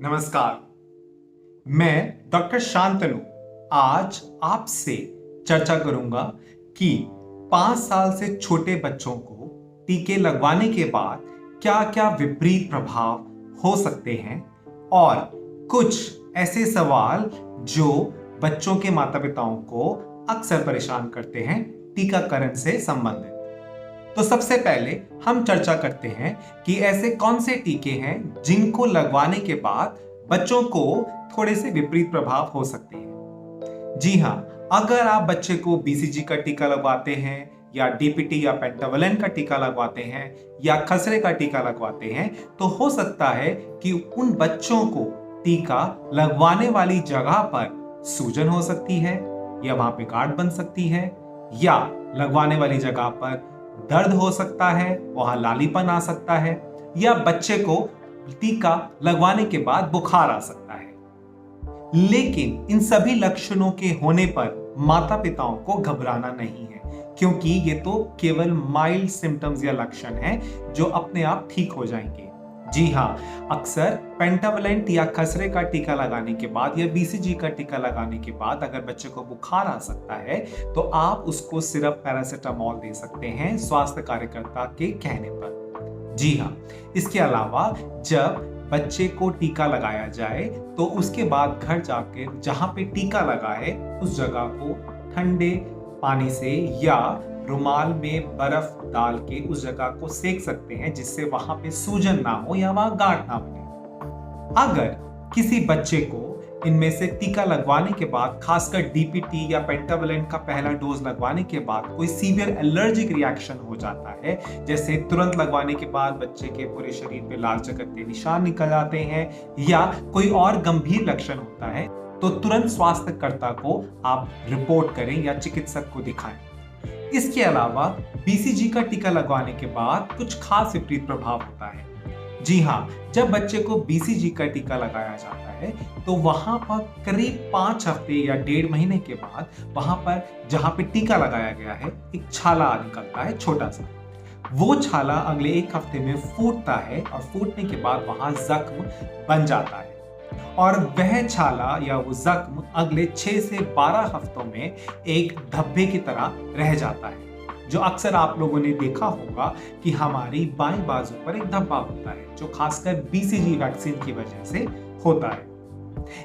नमस्कार। मैं डॉक्टर शांतनु आज आपसे चर्चा करूंगा कि 5 साल से छोटे बच्चों को टीके लगवाने के बाद क्या-क्या विपरीत प्रभाव हो सकते हैं और कुछ ऐसे सवाल जो बच्चों के माता-पिताओं को अक्सर परेशान करते हैं टीकाकरण से संबंधित। तो सबसे पहले हम चर्चा करते हैं कि ऐसे कौन से टीके हैं जिनको लगवाने के बाद बच्चों को थोड़े से विपरीत प्रभाव हो सकते हैं। जी हां, अगर आप बच्चे को बीसीजी का टीका लगवाते हैं या डीपीटी या पेंटावलेंट का टीका लगवाते हैं या खसरे का टीका लगवाते हैं तो हो सकता है कि उन बच्चों को टीका लगवाने वाली जगह पर सूजन हो सकती है या वहां पे गांठ बन सकती है या लगवाने वाली जगह पर दर्द हो सकता है, वहां लालीपन आ सकता है या बच्चे को टीका लगवाने के बाद बुखार आ सकता है। लेकिन इन सभी लक्षणों के होने पर माता पिताओं को घबराना नहीं है, क्योंकि ये तो केवल माइल्ड सिम्टम्स या लक्षण हैं जो अपने आप ठीक हो जाएंगे। जी हां, अक्सर पेंटावलेंट या खसरे का टीका लगाने के बाद या बीसीजी का टीका लगाने के बाद अगर बच्चे को बुखार आ सकता है तो आप उसको सिरप पैरासिटामोल दे सकते हैं स्वास्थ्य कार्यकर्ता के कहने पर। जी हां, इसके अलावा जब बच्चे को टीका लगाया जाए तो उसके बाद घर जाकर जहां पे टीका लगा है उस जगह को ठंडे पानी से या रुमाल में बर्फ डाल के उस जगह को सेक सकते हैं, जिससे वहां पे सूजन ना हो या वहां गांठ ना बने। अगर किसी बच्चे को इनमें से टीका लगवाने के बाद, खासकर डीपीटी या पेंटावलेंट का पहला डोज लगवाने के बाद कोई सीवियर एलर्जिक रिएक्शन हो जाता है, जैसे तुरंत लगवाने के बाद बच्चे के पूरे शरीर पे लाल चकत्ते निशान निकल आते हैं या कोई और गंभीर लक्षण होता है, तो तुरंत स्वास्थ्यकर्ता को आप रिपोर्ट करें या चिकित्सक को दिखाएं। इसके अलावा बीसीजी का टीका लगवाने के बाद कुछ खास विपरीत प्रभाव होता है। जी हां, जब बच्चे को बीसीजी का टीका लगाया जाता है तो वहां पर करीब 5 हफ्ते या 1.5 महीने के बाद वहां पर जहां पे टीका लगाया गया है एक छाला निकलता है छोटा सा। वो छाला अगले 1 हफ्ते में फूटता है और फूटने के बाद वहां जख्म बन जाता है और वह छाला या वो जख्म अगले 6 से 12 हफ्तों में एक धब्बे की तरह रह जाता है, जो अक्सर आप लोगों ने देखा होगा कि हमारी बाईं बाजू पर एक धब्बा होता है जो खासकर बीसीजी वैक्सीन की वजह से होता है।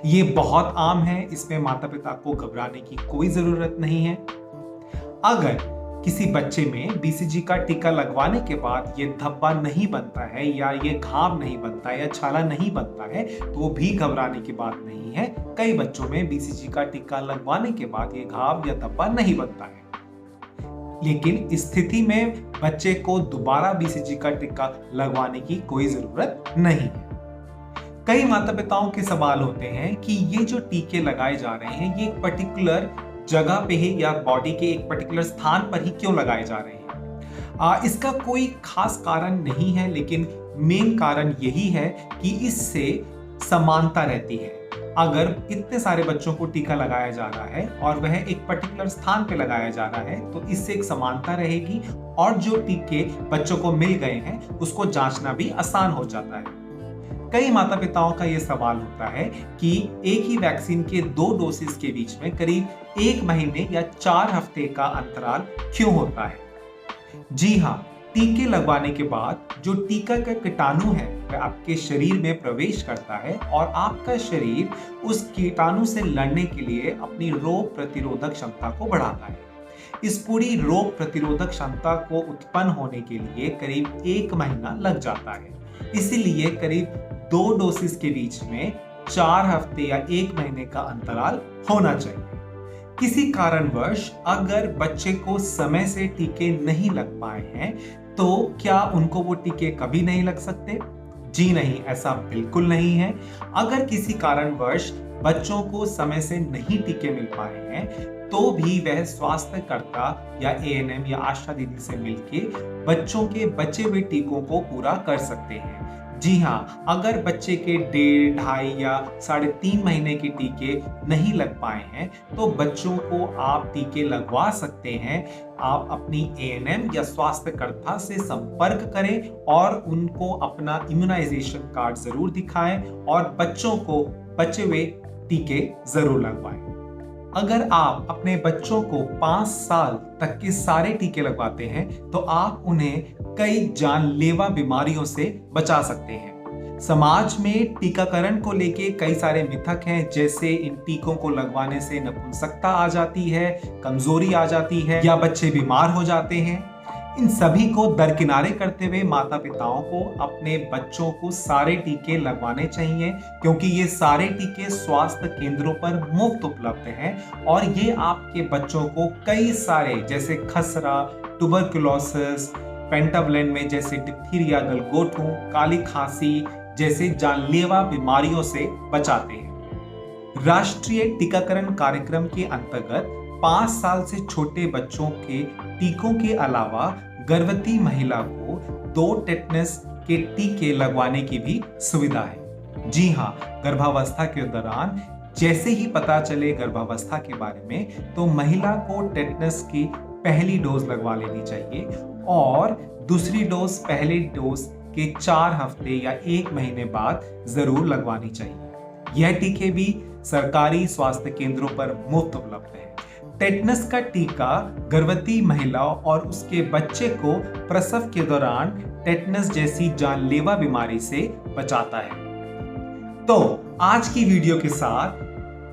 ये बहुत आम है, इसमें माता पिता को घबराने की कोई जरूरत नहीं है। अगर किसी बच्चे में बीसीजी का टीका लगवाने के बाद ये धब्बा नहीं बनता है या ये घाव नहीं बनता है या छाला नहीं बनता है तो भी घबराने की बात नहीं है। कई बच्चों में बीसीजी का टीका लगवाने के बाद ये घाव या धब्बा नहीं बनता है, लेकिन इस स्थिति में बच्चे को दोबारा बीसीजी का टीका लगवाने की कोई जरूरत नहीं है। कई माता पिताओं के सवाल होते हैं कि ये जो टीके लगाए जा रहे हैं ये एक पर्टिकुलर जगह पे ही या बॉडी के एक पर्टिकुलर स्थान पर ही क्यों लगाए जा रहे हैं। इसका कोई खास कारण नहीं है, लेकिन मेन कारण यही है कि इससे समानता रहती है। अगर इतने सारे बच्चों को टीका लगाया जा रहा है और वह एक पर्टिकुलर स्थान पे लगाया जा रहा है तो इससे एक समानता रहेगी और जो टीके बच्चों को मिल गए हैं उसको जांचना भी आसान हो जाता है। कई माता पिताओं का यह सवाल होता है कि एक ही वैक्सीन के 2 डोसेस के बीच में करीब 1 महीने या 4 हफ्ते का अंतराल क्यों होता है। जी हां, टीके लगवाने के बाद जो टीका का कीटाणु है वह आपके शरीर में प्रवेश करता है और आपका शरीर उस कीटाणु से लड़ने के लिए अपनी रोग प्रतिरोधक क्षमता को बढ़ाता है। इस पूरी रोग प्रतिरोधक क्षमता को उत्पन्न होने के लिए करीब 1 महीना लग जाता है। इसीलिए करीब 2 डोसेस के बीच में 4 हफ्ते या 1 महीने का अंतराल होना चाहिए। किसी कारणवश अगर बच्चे को समय से टीके नहीं लग पाए हैं तो क्या उनको वो टीके कभी नहीं लग सकते? जी नहीं, ऐसा बिल्कुल नहीं है। अगर किसी कारणवश बच्चों को समय से नहीं टीके मिल पाए हैं तो भी वह स्वास्थ्यकर्ता या एएनएम या आशा दीदी से मिलकर बच्चों के बचे हुए टीकों को पूरा कर सकते हैं। जी हाँ, अगर बच्चे के 1.5, 2.5 या 3.5 महीने के टीके नहीं लग पाए हैं तो बच्चों को आप टीके लगवा सकते हैं। आप अपनी एएनएम या स्वास्थ्यकर्ता से संपर्क करें और उनको अपना इम्यूनाइजेशन कार्ड जरूर दिखाएं और बच्चों को बचे हुए टीके जरूर लगवाएं। अगर आप अपने बच्चों को 5 साल तक के सारे टीके लगवाते हैं तो आप उन्हें कई जानलेवा बीमारियों से बचा सकते हैं। समाज में टीकाकरण को लेके कई सारे मिथक हैं, जैसे इन टीकों को लगवाने से नपुंसकता आ जाती है, कमजोरी आ जाती है या बच्चे बीमार हो जाते हैं। इन सभी को दरकिनारे करते हुए माता पिताओं को अपने बच्चों को सारे टीके लगवाने चाहिए, क्योंकि ये सारे टीके स्वास्थ्य केंद्रों पर मुफ्त उपलब्ध हैं और ये आपके बच्चों को कई सारे जैसे खसरा, ट्यूबरकुलोसिस, पेंटावलेंट में जैसे डिप्थीरिया, गलघोटू, काली खांसी जैसे जानलेवा बीमारियों से बचाते हैं। राष्ट्रीय टीकाकरण कार्यक्रम के अंतर्गत 5 साल से छोटे बच्चों के टीकों के अलावा गर्भवती महिला को 2 टेटनस के टीके लगवाने की भी सुविधा है। जी हाँ, गर्भावस्था के दौरान जैसे ही पता चले गर्भावस्था के बारे में तो महिला को टेटनस की पहली डोज लगवा लेनी चाहिए और दूसरी डोज पहले डोज के 4 हफ्ते या 1 महीने बाद जरूर लगवानी चाहिए। यह टीके भी सरकारी स्वास्थ्य केंद्रों पर मुफ्त उपलब्ध है। टेटनस का टीका गर्भवती महिला और उसके बच्चे को प्रसव के दौरान टेटनस जैसी जानलेवा बीमारी से बचाता है। तो आज की वीडियो के साथ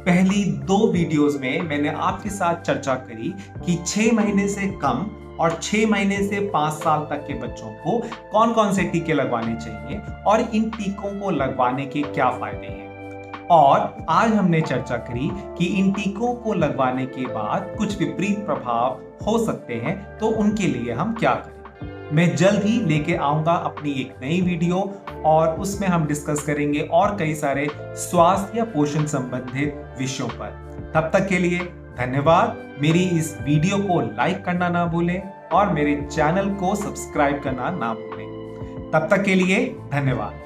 पहली 2 वीडियोस में मैंने आपके साथ चर्चा करी कि 6 महीने से कम और 6 महीने से 5 साल तक के बच्चों को कौन कौन से टीके लगवाने चाहिए और इन टीकों को लगवाने के क्या फायदे हैं। और आज हमने चर्चा करी कि इन टीकों को लगवाने के बाद कुछ विपरीत प्रभाव हो सकते हैं, तो उनके लिए हम क्या करें। मैं जल्द ही लेके आऊंगा अपनी एक नई वीडियो और उसमें हम डिस्कस करेंगे और कई सारे स्वास्थ्य या पोषण संबंधित विषयों पर। तब तक के लिए धन्यवाद। मेरी इस वीडियो को लाइक करना ना भूलें और मेरे चैनल को सब्सक्राइब करना ना भूलें। तब तक के लिए धन्यवाद।